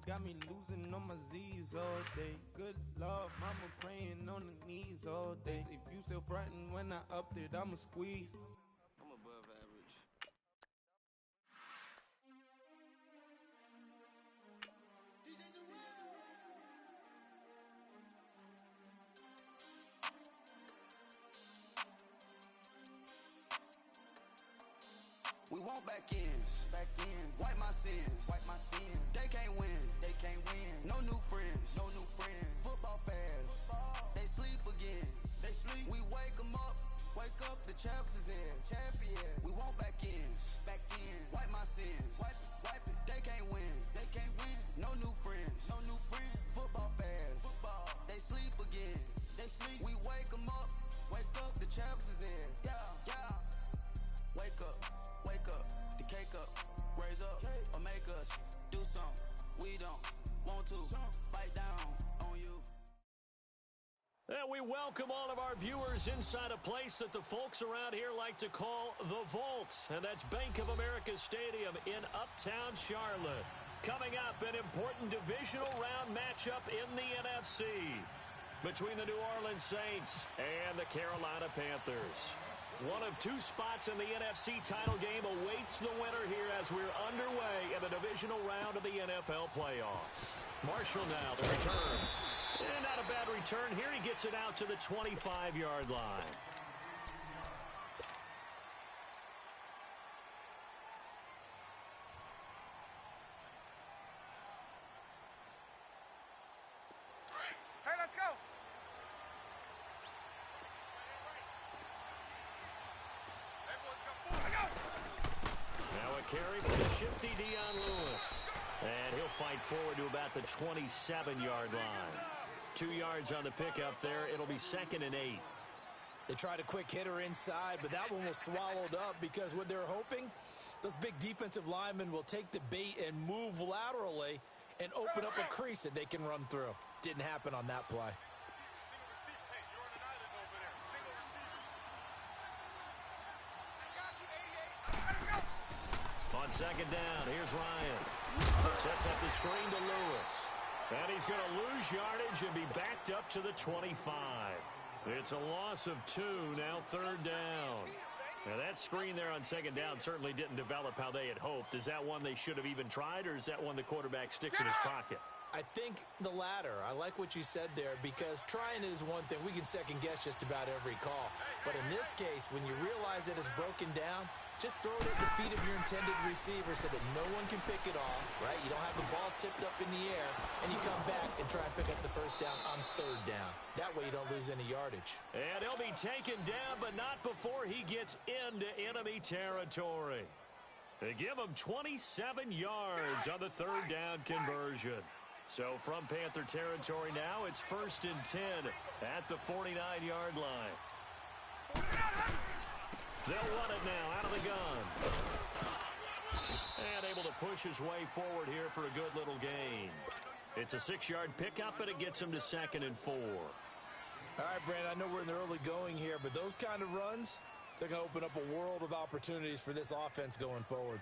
got me losing on my Z's all day. Good Lord, mama praying on the knees all day. If you still frontin' when I upped it, I'ma squeeze. I'm above average. We want back ends, wipe my sins, They can't win, No new friends, Football fans, they sleep again, We wake 'em up, the champs is in, champion. We want back ends, wipe my sins, wipe it. They can't win, No new friends, Football fans, they sleep again, We wake 'em up, the champs is in, yeah. Wake up, the cake up, raise up, or make us do something we don't want to, bite down on you. And we welcome all of our viewers inside a place that the folks around here like to call the Vault, and that's Bank of America Stadium in Uptown Charlotte. Coming up, an important divisional round matchup in the NFC between the New Orleans Saints and the Carolina Panthers. One of two spots in the NFC title game awaits the winner here as we're underway in the divisional round of the NFL playoffs. Marshall now, the return. And not a bad return here. He gets it out to the 25-yard line. Hey, let's go. Now a carry for the shifty Dion Lewis. And he'll fight forward to about the 27-yard line. 2 yards on the pickup there. It'll be 2nd and 8. They tried a quick hitter inside, but that one was swallowed up because what they're hoping, those big defensive linemen will take the bait and move laterally and open up a crease that they can run through. Didn't happen on that play. On 2nd down, here's Ryan. Sets up the screen to Lewis. And he's going to lose yardage and be backed up to the 25. It's a loss of 2, now 3rd down. Now that screen there on 2nd down certainly didn't develop how they had hoped. Is that one they should have even tried, or is that one the quarterback sticks in his pocket? I think the latter. I like what you said there, because trying it is one thing. We can second guess just about every call. But in this case, when you realize that it's broken down, just throw it at the feet of your intended receiver so that no one can pick it off, right? You don't have the ball tipped up in the air, and you come back and try and pick up the first down on 3rd down. That way you don't lose any yardage. And he'll be taken down, but not before he gets into enemy territory. They give him 27 yards on the 3rd down conversion. So from Panther territory now, it's 1st and 10 at the 49-yard line. They'll run it now out of the gun. And able to push his way forward here for a good little gain. It's a 6-yard pickup, and it gets him to 2nd and 4. All right, Brandon, I know we're in the early going here, but those kind of runs, they're going to open up a world of opportunities for this offense going forward.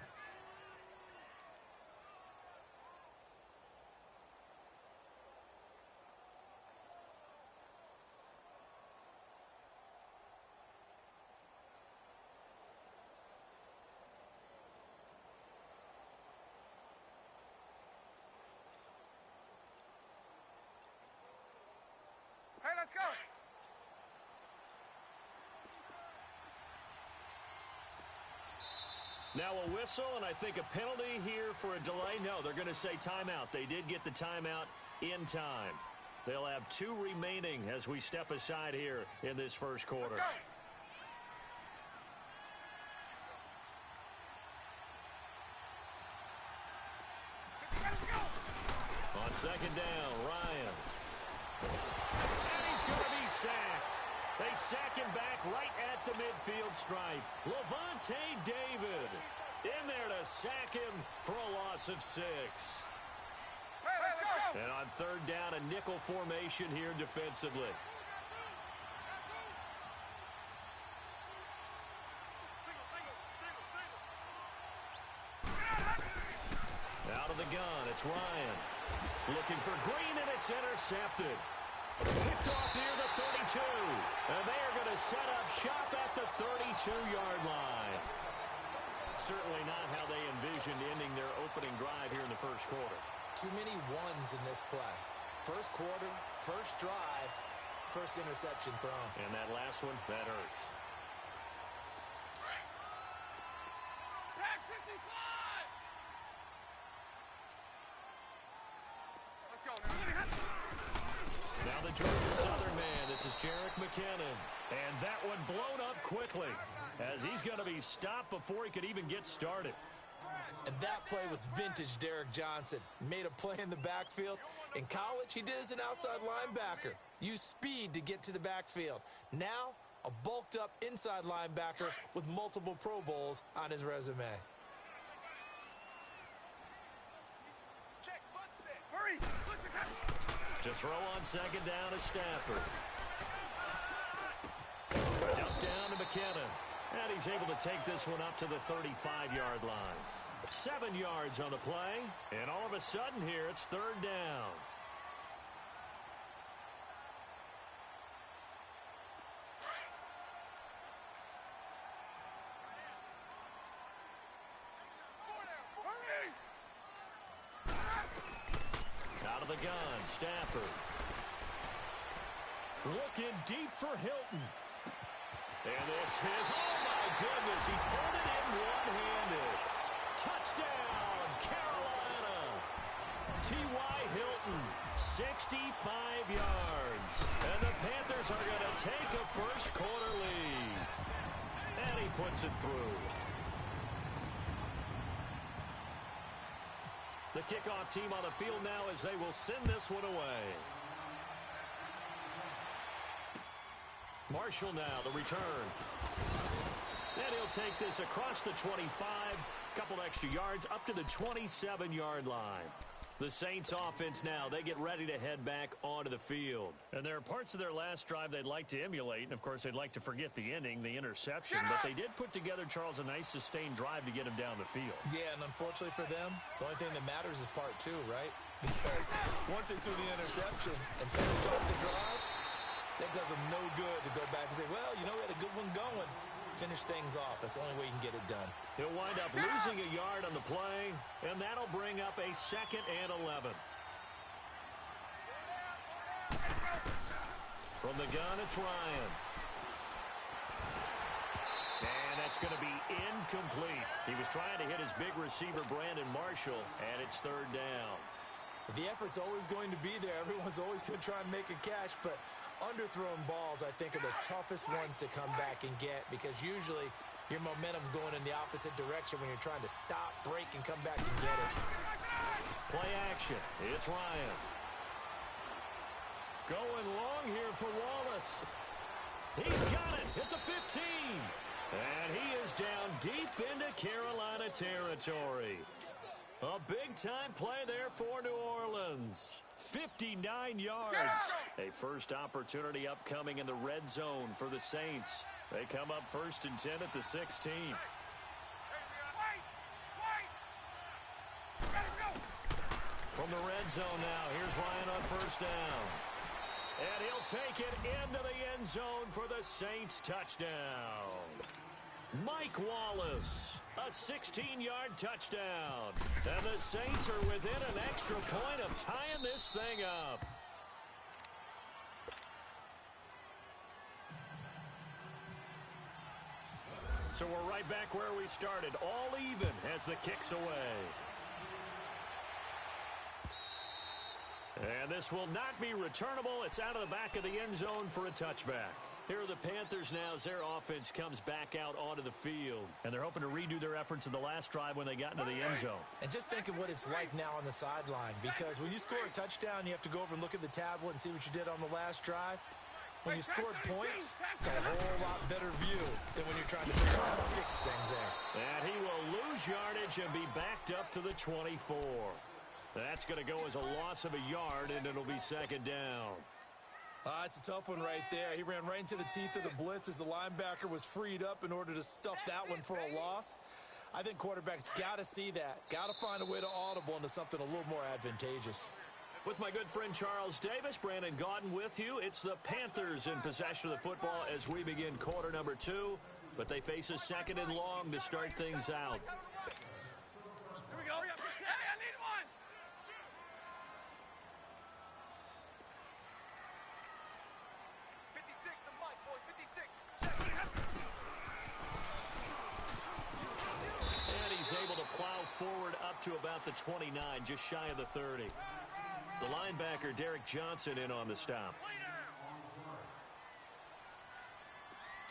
Hey, let's go. Now a whistle, and I think a penalty here for a delay. No, they're going to say timeout. They did get the timeout in time. They'll have 2 remaining as we step aside here in this first quarter. Let's go. On 2nd down, Ryan. And he's going to be sacked. They sack him back right at the midfield stripe. Levante David in there to sack him for a loss of 6. Hey, let's go. And on 3rd down, a nickel formation here defensively. Out of the gun, it's Ryan. Looking for Green, and it's intercepted. Picked off near the 32. And they are going to set up shop at the 32-yard line. Certainly not how they envisioned ending their opening drive here in the first quarter. Too many ones in this play. First quarter, first drive, first interception thrown. And that last one, that hurts. Pack 55! Let's go now. Now the Georgia Southern man, this is Jerick McKinnon. And that one blown up quickly as he's going to be stopped before he could even get started. And that play was vintage Derek Johnson. Made a play in the backfield. In college, he did as an outside linebacker. Used speed to get to the backfield. Now, a bulked-up inside linebacker with multiple Pro Bowls on his resume. Hurry! To throw on second down is Stafford. Dump down to McKinnon. And he's able to take this one up to the 35-yard line. 7 yards on the play. And all of a sudden here, it's third down. Out of the gun, Stafford. Looking deep for Hilton. And this is, oh my goodness, he pulled it in one-handed. Touchdown, Carolina. T.Y. Hilton, 65 yards. And the Panthers are going to take a first quarter lead. And he puts it through. The kickoff team on the field now as they will send this one away. Marshall now, the return. And he'll take this across the 25, couple extra yards, up to the 27-yard line. The Saints offense now, they get ready to head back onto the field. And there are parts of their last drive they'd like to emulate, and of course they'd like to forget the ending, the interception, but they did put together, Charles, a nice sustained drive to get him down the field. Yeah, and unfortunately for them, the only thing that matters is part two, right? Because once they threw the interception and finished off the drive, that does them no good to go back and say, well, you know, we had a good one going. Finish things off. That's the only way you can get it done. He'll wind up losing a yard on the play, and that'll bring up a 2nd and 11. From the gun, it's Ryan. And that's going to be incomplete. He was trying to hit his big receiver, Brandon Marshall, and it's third down. The effort's always going to be there. Everyone's always going to try and make a catch, but underthrown balls, I think, are the toughest ones to come back and get because usually your momentum's going in the opposite direction when you're trying to stop, break, and come back and get it. Play action. It's Ryan. Going long here for Wallace. He's got it at the 15. And he is down deep into Carolina territory. A big-time play there for New Orleans. 59 yards. A first opportunity upcoming in the red zone for the Saints. They come up 1st and 10 at the 16. From the red zone now, here's Ryan on first down. And he'll take it into the end zone for the Saints touchdown. Mike Wallace, a 16-yard touchdown. And the Saints are within an extra point of tying this thing up. So we're right back where we started, all even as the kick's away. And this will not be returnable. It's out of the back of the end zone for a touchback. Here are the Panthers now as their offense comes back out onto the field. And they're hoping to redo their efforts in the last drive when they got into the end zone. And just think of what it's like now on the sideline. Because when you score a touchdown, you have to go over and look at the tablet and see what you did on the last drive. When you scored points, it's a whole lot better view than when you're trying to fix things there. And he will lose yardage and be backed up to the 24. That's going to go as a loss of a yard, and it'll be second down. It's a tough one right there. He ran right into the teeth of the blitz as the linebacker was freed up in order to stuff that one for a loss. I think quarterbacks got to see that. Got to find a way to audible into something a little more advantageous. With my good friend Charles Davis, Brandon Gaudin with you. It's the Panthers in possession of the football as we begin quarter number 2. But they face a second and long to start things out. Here we go. Hey, I need one. And he's able to plow forward up to about the 29, just shy of the 30. The linebacker, Derek Johnson, in on the stop.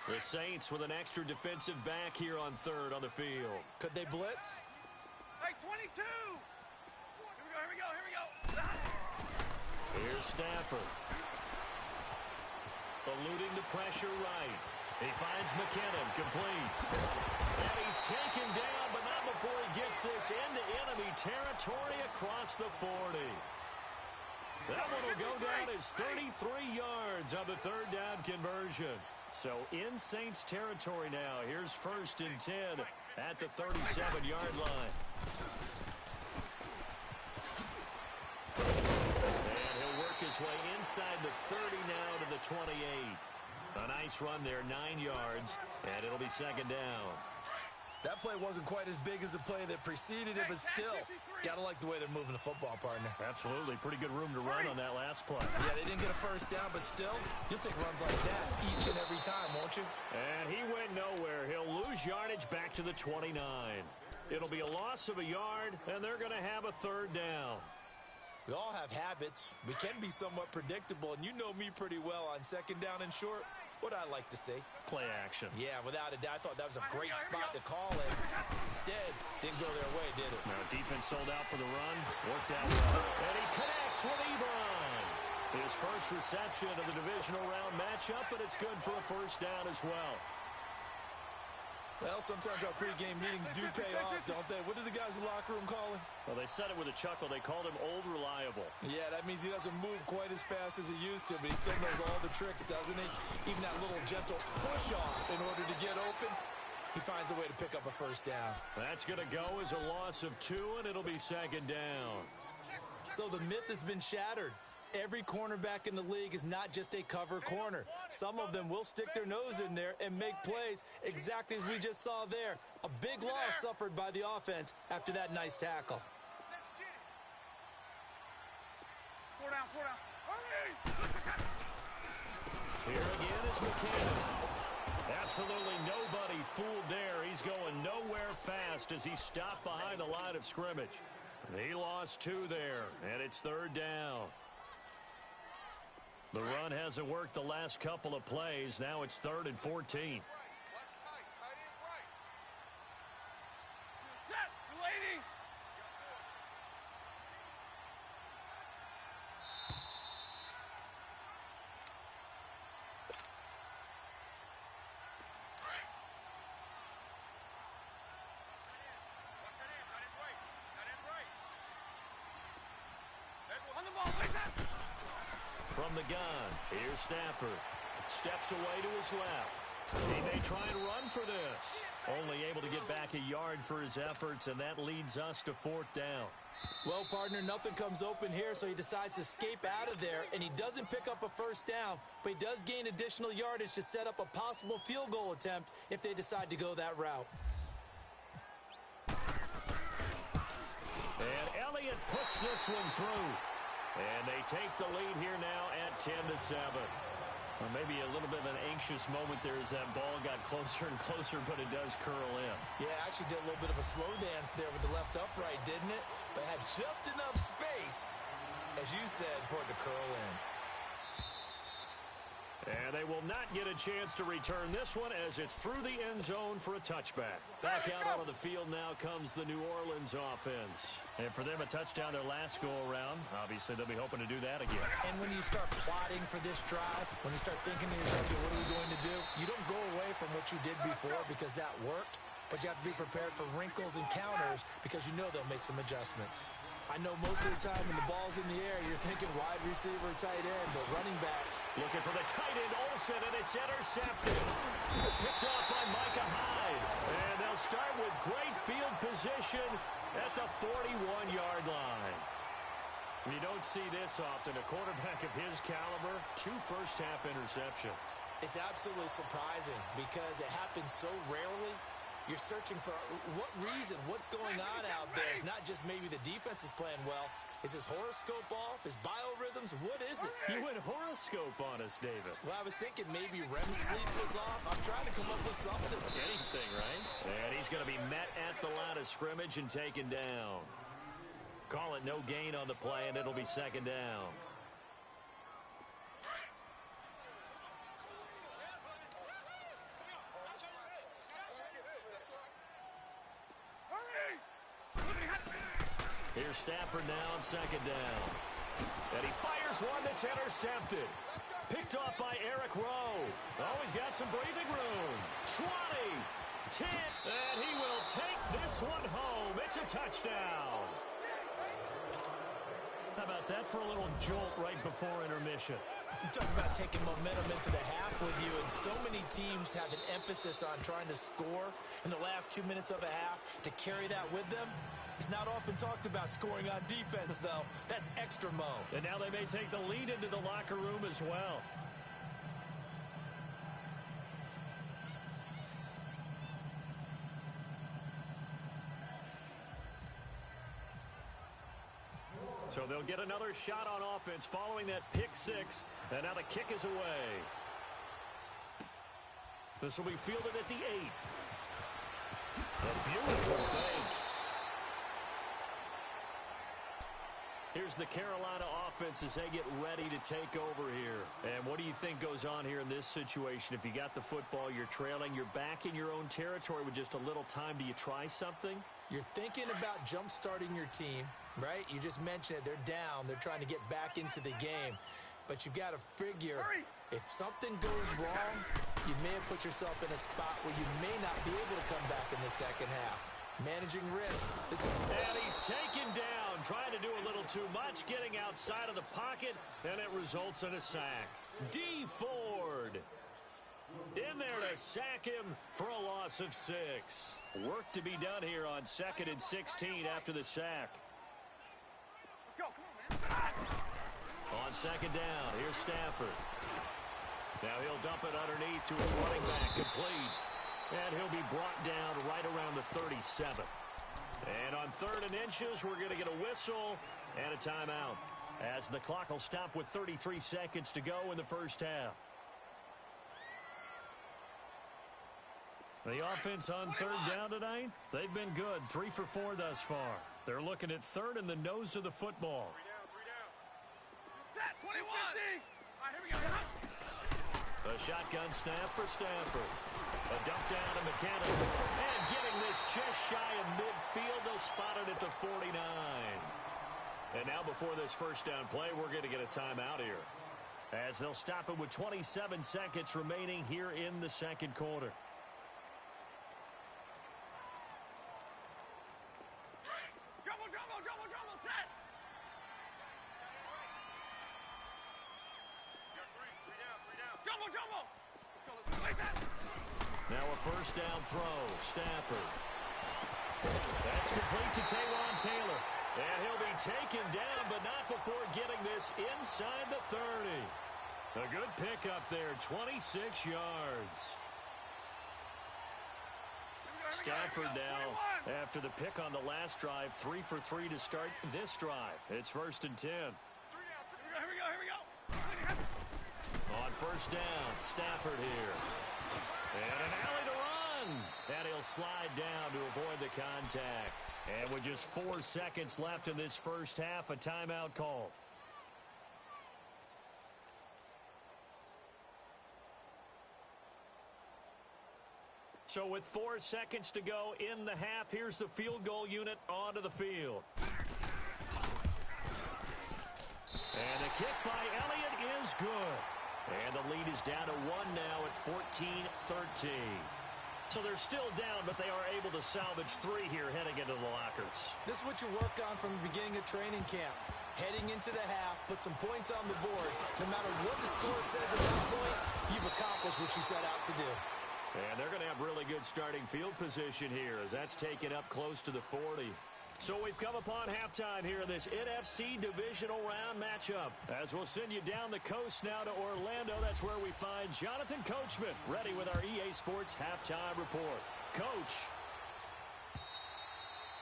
The Saints with an extra defensive back here on third on the field. Could they blitz? Hey, 22. Here we go. Here's Stafford. Eluding the pressure right. He finds McKinnon, complete. And he's taken down, but not before he gets this into enemy territory across the 40. That one will go down as 33 yards on the third down conversion. So in Saints territory now. Here's 1st and 10 at the 37-yard line. And he'll work his way inside the 30 now to the 28. A nice run there, 9 yards, and it'll be second down. That play wasn't quite as big as the play that preceded it, but still, got to like the way they're moving the football, partner. Absolutely. Pretty good room to run on that last play. Yeah, they didn't get a first down, but still, you'll take runs like that each and every time, won't you? And he went nowhere. He'll lose yardage back to the 29. It'll be a loss of a yard, and they're going to have a third down. We all have habits. We can be somewhat predictable, and you know me pretty well on second down and short. What I like to say? Play action. Yeah, without a doubt. I thought that was a great spot to call it. Instead, didn't go their way, did it? Now, defense sold out for the run. Worked out well. And he connects with Ebron. His first reception of the divisional round matchup, but it's good for a first down as well. Well, sometimes our pregame meetings do pay off, don't they? What do the guys in the locker room call him? Well, they said it with a chuckle. They called him Old Reliable. Yeah, that means he doesn't move quite as fast as he used to, but he still knows all the tricks, doesn't he? Even that little gentle push-off in order to get open, he finds a way to pick up a first down. That's going to go as a loss of 2, and it'll be second down. So the myth has been shattered. Every cornerback in the league is not just a cover corner. Some of them will stick their nose in there and make plays exactly as we just saw there. A big loss suffered by the offense after that nice tackle. Four down. Here again is McKinnon. Absolutely nobody fooled there. He's going nowhere fast as he stopped behind the line of scrimmage. He lost 2 there, and it's third down. The run hasn't worked the last couple of plays. Now it's 3rd and 14. Set. You're waiting. On the ball, like that. From the gun, here's Stafford. Steps away to his left. He may try and run for this. Only able to get back a yard for his efforts, and that leads us to 4th down. Well, partner, nothing comes open here, so he decides to escape out of there, and he doesn't pick up a first down, but he does gain additional yardage to set up a possible field goal attempt if they decide to go that route. And Elliott puts this one through. And they take the lead here now at 10-7. Well, maybe a little bit of an anxious moment there as that ball got closer and closer, but it does curl in. Yeah, actually did a little bit of a slow dance there with the left upright, didn't it? But had just enough space, as you said, for it to curl in. And they will not get a chance to return this one as it's through the end zone for a touchback. Back out onto the field now comes the New Orleans offense. And for them, a touchdown their last go-around. Obviously, they'll be hoping to do that again. And when you start plotting for this drive, when you start thinking to yourself, what are we going to do? You don't go away from what you did before because that worked, but you have to be prepared for wrinkles and counters because you know they'll make some adjustments. I know most of the time when the ball's in the air, you're thinking wide receiver, tight end, but running backs. Looking for the tight end, Olsen, and it's intercepted. Picked off by Micah Hyde. And they'll start with great field position at the 41-yard line. You don't see this often. A quarterback of his caliber, 2 first-half interceptions. It's absolutely surprising because it happens so rarely. You're searching for what reason, what's going on out there. It's not just maybe the defense is playing well. Is his horoscope off? His biorhythms? What is it? You went horoscope on us, David. Well, I was thinking maybe REM sleep was off. I'm trying to come up with something. Anything, right? And he's going to be met at the line of scrimmage and taken down. Call it no gain on the play, and it'll be second down. Here's Stafford now on second down. And he fires one that's intercepted. Picked off by Eric Rowe. Oh, he's got some breathing room. 20, 10, and he will take this one home. It's a touchdown. How about that for a little jolt right before intermission? You talk about taking momentum into the half with you, and so many teams have an emphasis on trying to score in the last 2 minutes of a half. To carry that with them, it's not often talked about scoring on defense, though. That's extra mo. And now they may take the lead into the locker room as well. So they'll get another shot on offense following that pick 6. And now the kick is away. This will be fielded at the 8. A beautiful fake. Here's the Carolina offense as they get ready to take over here. And what do you think goes on here in this situation? If you got the football, you're trailing, you're back in your own territory with just a little time. Do you try something? You're thinking about jump-starting your team, right? You just mentioned it. They're down. They're trying to get back into the game. But you've got to figure, if something goes wrong, you may have put yourself in a spot where you may not be able to come back in the second half. Managing risk. And he's taken down, trying to do a little too much, getting outside of the pocket, and it results in a sack. D. Ford in there to sack him for a loss of 6. Work to be done here on 2nd and 16 after the sack. Let's go. Come on, man. On second down, here's Stafford. Now he'll dump it underneath to his running back, complete. And he'll be brought down right around the 37. And on 3rd and inches, we're going to get a whistle and a timeout, as the clock will stop with 33 seconds to go in the first half. The offense on 3rd down tonight, they've been good. 3 for 4 thus far. They're looking at 3rd in the nose of the football. 3 down. Set. 21. All right, here we go. A shotgun snap for Stafford. A dump down to McKenna. And getting this just shy of midfield. They'll spot it at the 49. And now before this first down play, we're going to get a timeout here, as they'll stop it with 27 seconds remaining here in the second quarter. Jumbo, set. Jumbo. Let's go, let's go. Now a first down throw. Stafford. That's complete to Taywan Taylor. And he'll be taken down, but not before getting this inside the 30. A good pickup there, 26 yards. Stafford now, after the pick on the last drive, 3 for 3 to start this drive. It's 1st and 10. Here we go. On first down, Stafford here. And an alley to run. And he'll slide down to avoid the contact. And with just 4 seconds left in this first half, a timeout call. So with 4 seconds to go in the half, here's the field goal unit onto the field. And the kick by Elliott is good. And the lead is down to 1 now at 14-13. So they're still down, but they are able to salvage 3 here heading into the lockers. This is what you work on from the beginning of training camp. Heading into the half, put some points on the board. No matter what the score says at that point, you've accomplished what you set out to do. And they're going to have really good starting field position here as that's taken up close to the 40. So we've come upon halftime here in this NFC Divisional Round matchup. As we'll send you down the coast now to Orlando, that's where we find Jonathan Coachman, ready with our EA Sports Halftime Report. Coach.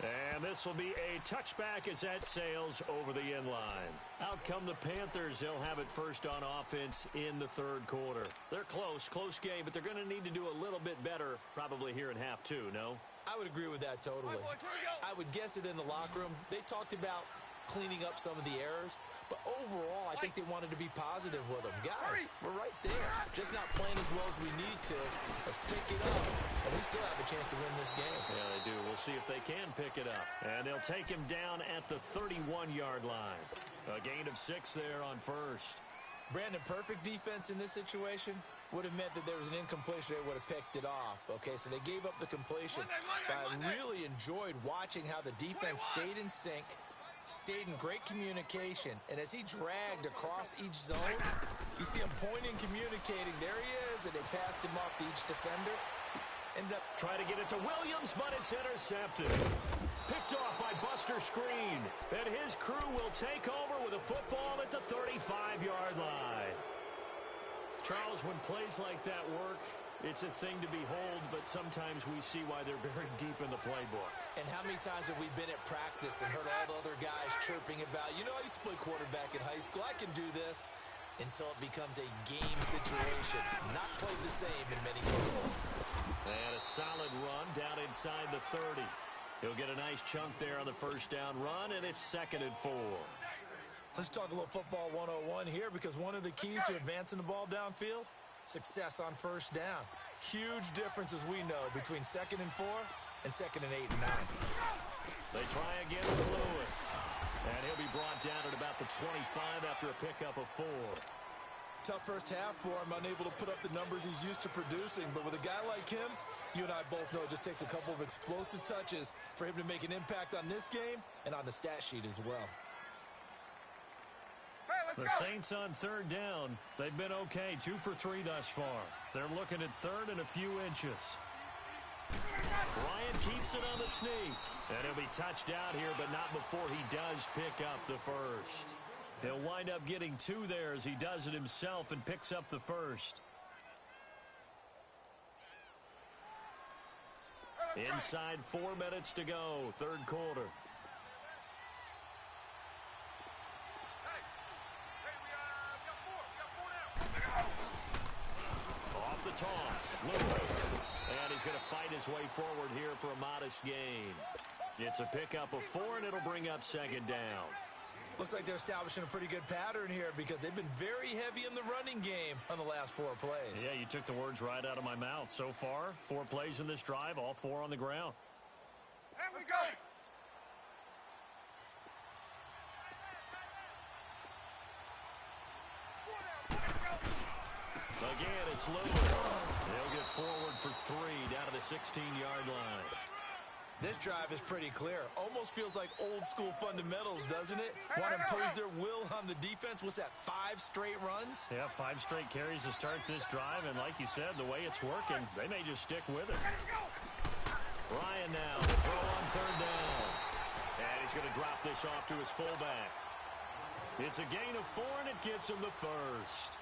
And this will be a touchback as that sails over the end line. Out come the Panthers. They'll have it first on offense in the third quarter. They're close game, but they're going to need to do a little bit better probably here in half 2, no? I would agree with that totally. I would guess it in the locker room. They talked about cleaning up some of the errors, but overall, I think they wanted to be positive with them. Guys, we're right there. Just not playing as well as we need to. Let's pick it up, and we still have a chance to win this game. Yeah, they do. We'll see if they can pick it up. And they'll take him down at the 31-yard line. A gain of 6 there on first. Brandon, perfect defense in this situation would have meant that there was an incompletion. They would have picked it off. Okay, so they gave up the completion. But I really enjoyed watching how the defense stayed in sync, stayed in great communication, and as he dragged across each zone, you see him pointing, communicating. There he is, and they passed him off to each defender. Ended up trying to get it to Williams, but it's intercepted. Picked off by Buster Screen, and his crew will take over with a football at the 35-yard line. Charles, when plays like that work, it's a thing to behold, but sometimes we see why they're buried deep in the playbook. And how many times have we been at practice and heard all the other guys chirping about, you know, I used to play quarterback in high school, I can do this, until it becomes a game situation. Not quite the same in many cases. And a solid run down inside the 30. He'll get a nice chunk there on the first down run, and it's 2nd and 4. Let's talk a little football 101 here, because one of the keys to advancing the ball downfield, success on first down. Huge difference, as we know, between 2nd and 4 and 2nd and 8 and 9. They try again with Lewis. And he'll be brought down at about the 25 after a pickup of 4. Tough first half for him, unable to put up the numbers he's used to producing. But with a guy like him, you and I both know it just takes a couple of explosive touches for him to make an impact on this game and on the stat sheet as well. The Saints on 3rd down. They've been okay, 2 for 3 thus far. They're looking at 3rd and a few inches. Ryan keeps it on the sneak. And he'll be touched out here, but not before he does pick up the first. He'll wind up getting 2 there as he does it himself and picks up the first. Inside 4 minutes to go, 3rd quarter. Off the toss, Lewis. And he's going to fight his way forward here for a modest gain. It's a pickup of 4, and it'll bring up 2nd down. Looks like they're establishing a pretty good pattern here, because they've been very heavy in the running game on the last 4 plays. Yeah, you took the words right out of my mouth. So far, 4 plays in this drive, all 4 on the ground. Here we go. Again, it's Lewis. They'll get forward for 3 down to the 16-yard line. This drive is pretty clear. Almost feels like old school fundamentals, doesn't it? Want to impose their will on the defense. What's that, 5 straight runs? Yeah, 5 straight carries to start this drive, and like you said, the way it's working, they may just stick with it. Ryan now, throw on 3rd down. And he's going to drop this off to his fullback. It's a gain of 4, and it gets him the first.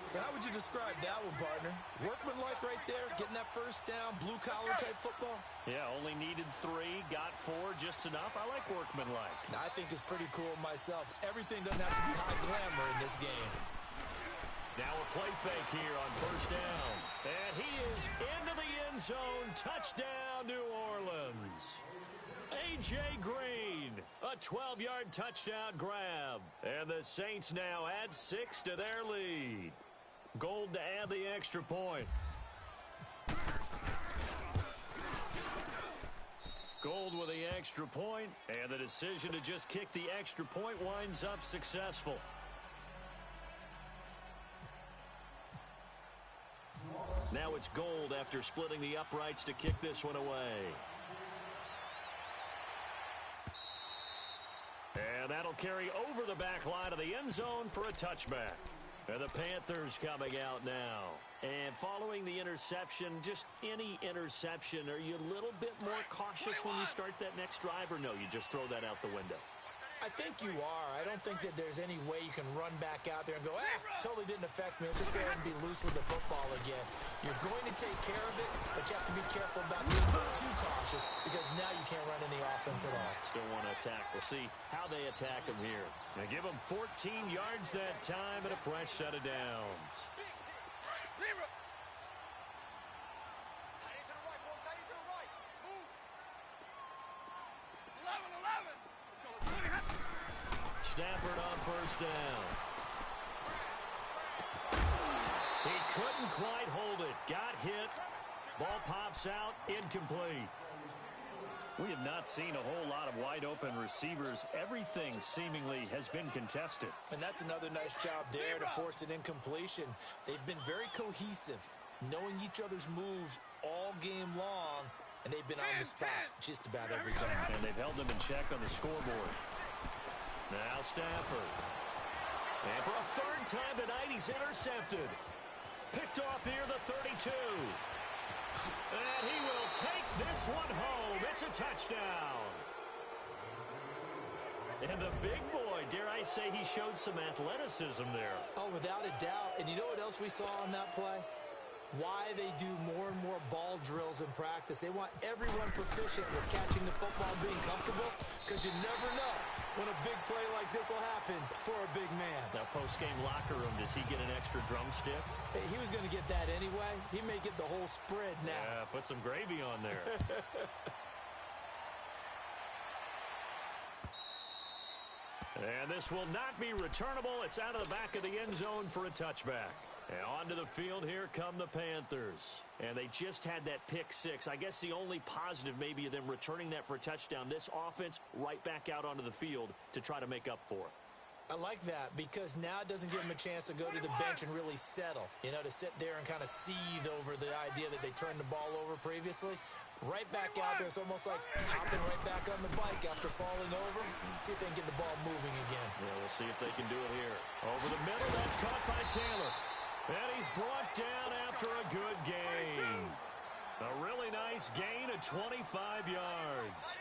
So how would you describe that one, partner? Workmanlike right there, getting that first down, blue-collar type football? Yeah, only needed 3, got 4, just enough. I like workmanlike. I think it's pretty cool myself. Everything doesn't have to be high glamour in this game. Now a play fake here on first down. And he is into the end zone. Touchdown, New Orleans. A.J. Green, a 12-yard touchdown grab. And the Saints now add 6 to their lead. Gold to add the extra point. Gold with the extra point, and the decision to just kick the extra point winds up successful. Now it's Gold after splitting the uprights to kick this one away. And that'll carry over the back line of the end zone for a touchback. And the Panthers coming out now. And following the interception, just any interception, are you a little bit more cautious when you start that next drive, or no, you just throw that out the window? I think you are. I don't think that there's any way you can run back out there and go, totally didn't affect me. Let's just go ahead and be loose with the football again. You're going to take care of it, but you have to be careful about being too cautious because now you can't run any offense at all. Still want to attack. We'll see how they attack him here. They give him 14 yards that time and a fresh set of downs. Stafford on first down. He couldn't quite hold it. Got hit. Ball pops out. Incomplete. We have not seen a whole lot of wide open receivers. Everything seemingly has been contested. And that's another nice job there to force an incompletion. They've been very cohesive, knowing each other's moves all game long, and they've been on the spot just about every time. And they've held them in check on the scoreboard. Now Stafford. And for a third time tonight, he's intercepted. Picked off here, the 32. And he will take this one home. It's a touchdown. And the big boy, dare I say, he showed some athleticism there. Oh, without a doubt. And you know what else we saw on that play? Why they do more and more ball drills in practice. They want everyone proficient with catching the football and being comfortable, because you never know when a big play like this will happen for a big man. Now, post-game locker room, does he get an extra drumstick? He was going to get that anyway. He may get the whole spread now. Yeah, put some gravy on there. And this will not be returnable. It's out of the back of the end zone for a touchback. And onto the field, here come the Panthers. And they just had that pick six. I guess the only positive maybe of them returning that for a touchdown. This offense right back out onto the field to try to make up for it. I like that because now it doesn't give them a chance to go to the bench and really settle. You know, to sit there and kind of seethe over the idea that they turned the ball over previously. Right back out there. It's almost like hopping right back on the bike after falling over. See if they can get the ball moving again. Yeah, we'll see if they can do it here. Over the middle, that's caught by Taylor. And he's brought down after a good gain. A really nice gain of 25 yards.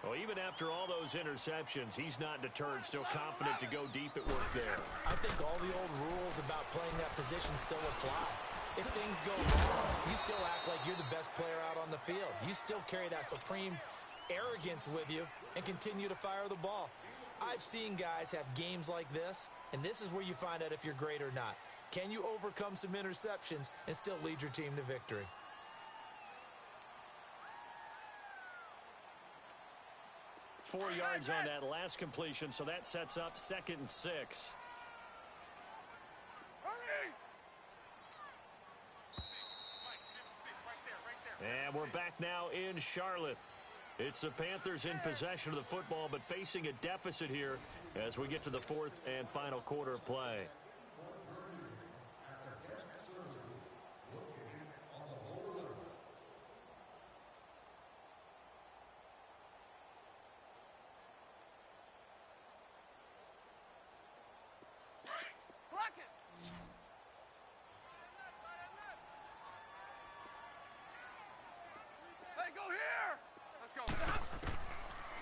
Well, even after all those interceptions, he's not deterred, still confident to go deep at work there. I think all the old rules about playing that position still apply. If things go wrong, you still act like you're the best player out on the field. You still carry that supreme arrogance with you and continue to fire the ball. I've seen guys have games like this, and this is where you find out if you're great or not. Can you overcome some interceptions and still lead your team to victory? Four yards on that last completion, so that sets up 2nd and 6. And we're back now in Charlotte. It's the Panthers in possession of the football, but facing a deficit here as we get to the 4th and final quarter of play.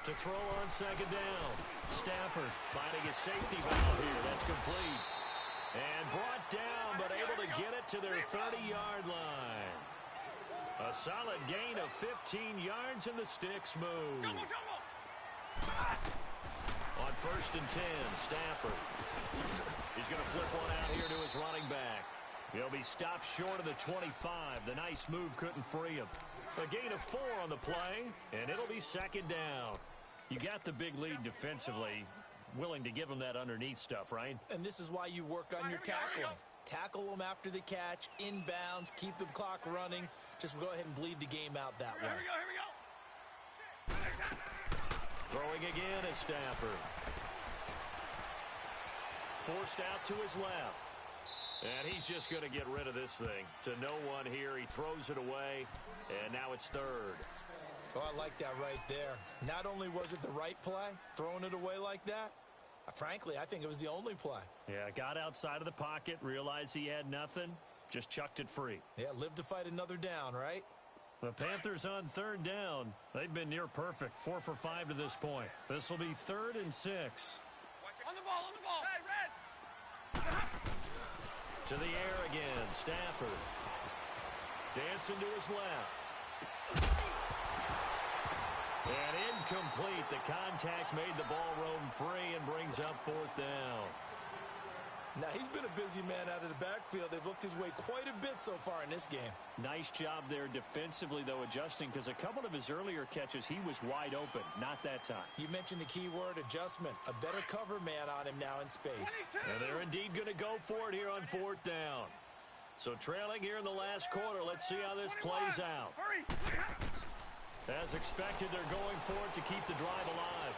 To throw on 2nd down. Stafford finding his safety valve here. That's complete. And brought down, but able to get it to their 30-yard line. A solid gain of 15 yards, and the sticks move. On 1st and 10, Stafford. He's going to flip one out here to his running back. He'll be stopped short of the 25. The nice move couldn't free him. A gain of 4 on the play, and it'll be 2nd down. You got the big lead defensively, willing to give them that underneath stuff, right? And this is why you work on your tackling. Tackle them after the catch, inbounds, keep the clock running. Just go ahead and bleed the game out that way. Here we go. Throwing again is Stafford. Forced out to his left. And he's just going to get rid of this thing. To no one here. He throws it away, and now it's third. Oh, I like that right there. Not only was it the right play, throwing it away like that, frankly, I think it was the only play. Yeah, got outside of the pocket, realized he had nothing, just chucked it free. Yeah, live to fight another down, right? The Panthers on third down. They've been near perfect, 4 for 5 to this point. This will be 3rd and 6. On the ball, on the ball. Hey, Red. To the air again, Stafford. Dancing to his left. And incomplete. The contact made the ball roam free and brings up 4th down. Now, he's been a busy man out of the backfield. They've looked his way quite a bit so far in this game. Nice job there defensively, though, adjusting, because a couple of his earlier catches, he was wide open. Not that time. You mentioned the key word, adjustment. A better cover man on him now in space. 22. And they're indeed going to go for it here on 4th down. So trailing here in the last quarter. Let's see how this 21. plays out. Hurry. As expected, they're going for it to keep the drive alive.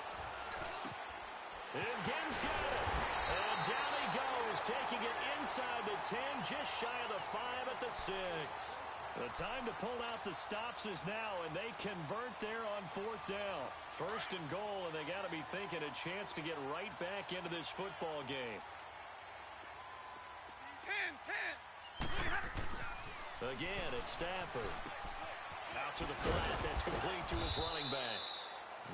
And Gibbs got it. And down he goes, taking it inside the 10, just shy of the 5 at the 6. The time to pull out the stops is now, and they convert there on 4th down. 1st and goal, and they got to be thinking a chance to get right back into this football game. 10. Again, it's Stafford. Out to the flat. That's complete to his running back.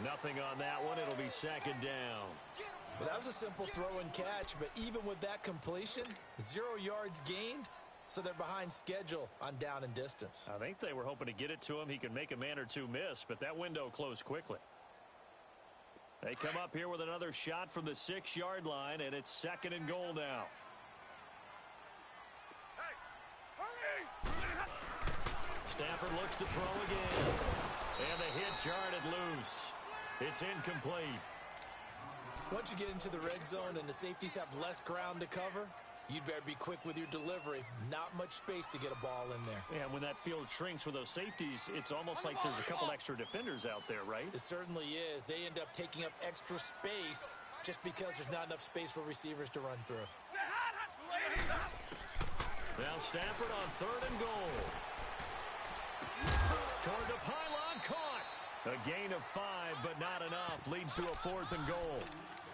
Nothing on that one. It'll be 2nd down. Well, that was a simple throw and catch, but even with that completion, 0 yards gained, so they're behind schedule on down and distance. I think they were hoping to get it to him. He could make a man or two miss, but that window closed quickly. They come up here with another shot from the 6-yard line, and it's 2nd and goal now. Stafford looks to throw again. And the hit jarred it loose. It's incomplete. Once you get into the red zone and the safeties have less ground to cover, you'd better be quick with your delivery. Not much space to get a ball in there. Yeah, when that field shrinks with those safeties, it's almost like there's a couple extra defenders out there, right? It certainly is. They end up taking up extra space just because there's not enough space for receivers to run through. Now Stafford on 3rd and goal. Toward the pylon, caught. A gain of 5, but not enough. Leads to a 4th and goal.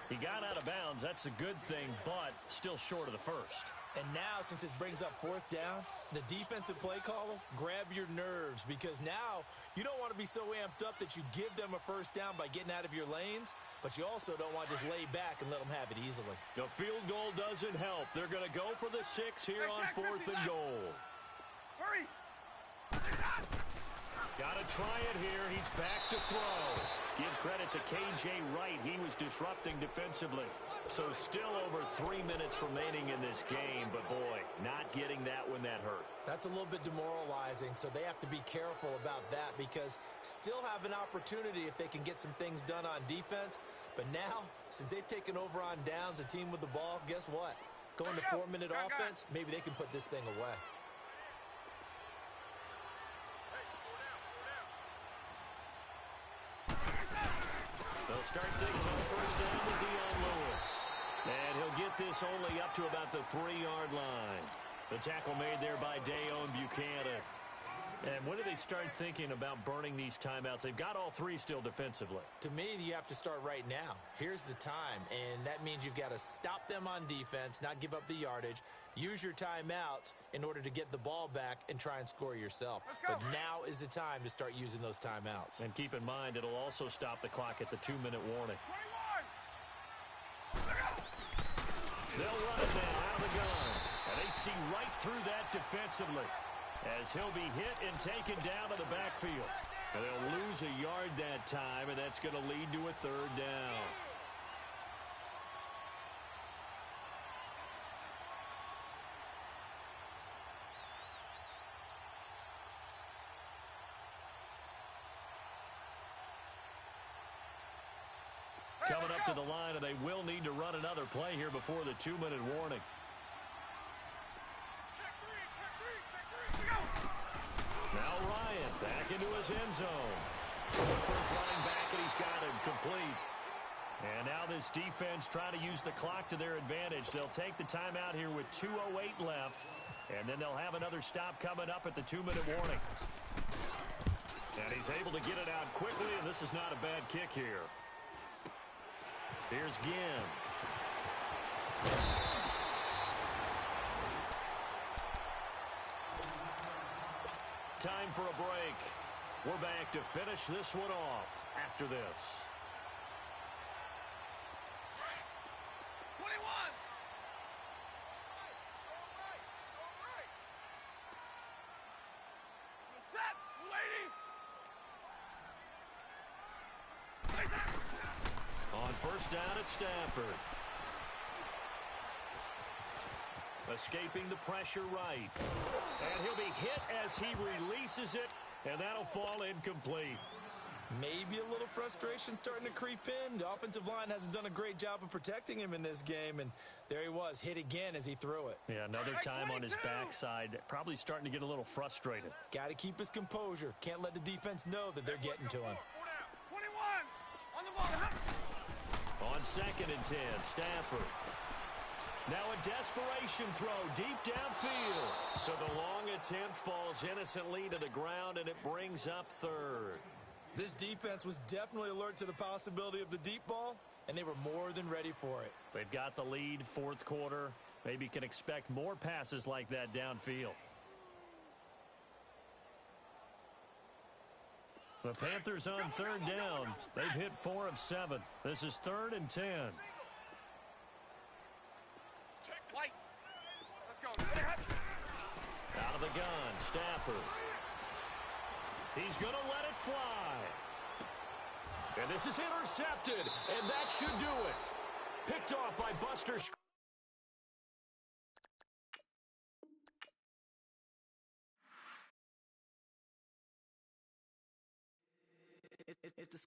He got out of bounds. That's a good thing, but still short of the 1st. And now, since this brings up 4th down, the defensive play caller, grab your nerves, because now you don't want to be so amped up that you give them a 1st down by getting out of your lanes, but you also don't want to just lay back and let them have it easily. The field goal doesn't help. They're going to go for the 6 here on 4th and goal. Hurry. Got to try it here. He's back to throw. Give credit to K.J. Wright. He was disrupting defensively. So still over 3 minutes remaining in this game, but boy, not getting that when that hurt. That's a little bit demoralizing, so they have to be careful about that because still have an opportunity if they can get some things done on defense. But now, since they've taken over on downs, a team with the ball, guess what? Going to 4-minute offense, maybe they can put this thing away. They'll start things on 1st down with Dion Lewis. And he'll get this only up to about the 3-yard line. The tackle made there by Dayon Buchanan. And when do they start thinking about burning these timeouts? They've got all 3 still defensively. To me, you have to start right now. Here's the time, and that means you've got to stop them on defense, not give up the yardage, use your timeouts in order to get the ball back and try and score yourself. But now is the time to start using those timeouts. And keep in mind, it'll also stop the clock at the 2-minute warning. 21. They'll run it now out of the gun. And they see right through that defensively, as he'll be hit and taken down to the backfield. And they'll lose a yard that time, and that's going to lead to a 3rd down. Coming up to the line, and they will need to run another play here before the 2-minute warning. Now Ryan back into his end zone. First running back, and he's got him complete. And now this defense trying to use the clock to their advantage. They'll take the timeout here with 2:08 left, and then they'll have another stop coming up at the 2-minute warning. And he's able to get it out quickly, and this is not a bad kick here. Here's Ginn. Time for a break. We're back to finish this one off after this. 21. Set, lady. On first down at Stafford. Escaping the pressure right. And he'll be hit as he releases it, and that'll fall incomplete. Maybe a little frustration starting to creep in. The offensive line hasn't done a great job of protecting him in this game, and there he was, hit again as he threw it. Yeah, another time on his backside, probably starting to get a little frustrated. Got to keep his composure. Can't let the defense know that they're getting to him. 21. On the ball. On 2nd and 10, Stafford. Now a desperation throw deep downfield. So the long attempt falls innocently to the ground, and it brings up 3rd. This defense was definitely alert to the possibility of the deep ball, and they were more than ready for it. They've got the lead, 4th quarter. Maybe can expect more passes like that downfield. The Panthers on 3rd down. They've hit 4 of 7. This is 3rd and 10. White. Let's go. Out of the gun, Stafford. He's going to let it fly. And this is intercepted, and that should do it. Picked off by Buster. If the